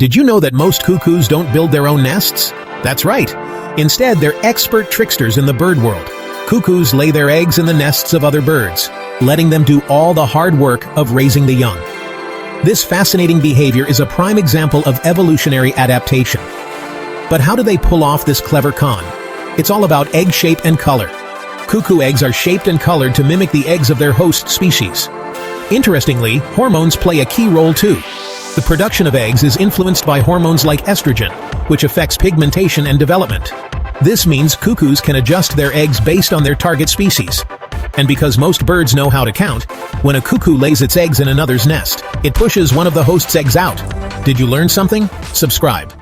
Did you know that most cuckoos don't build their own nests? That's right. Instead, they're expert tricksters in the bird world. Cuckoos lay their eggs in the nests of other birds, letting them do all the hard work of raising the young. This fascinating behavior is a prime example of evolutionary adaptation. But how do they pull off this clever con? It's all about egg shape and color. Cuckoo eggs are shaped and colored to mimic the eggs of their host species. Interestingly, hormones play a key role too. The production of eggs is influenced by hormones like estrogen, which affects pigmentation and development. This means cuckoos can adjust their eggs based on their target species. And because most birds know how to count, when a cuckoo lays its eggs in another's nest, it pushes one of the host's eggs out. Did you learn something? Subscribe.